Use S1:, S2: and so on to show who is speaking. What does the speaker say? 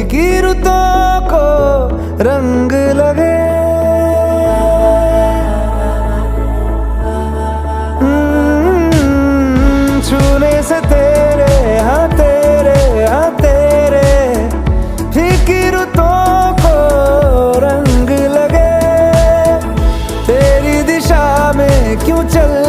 S1: फीकी रुतों को रंग लगे। छूने से तेरे हाँ तेरे फीकी रुतों को रंग लगे। तेरी दिशा में क्यों चल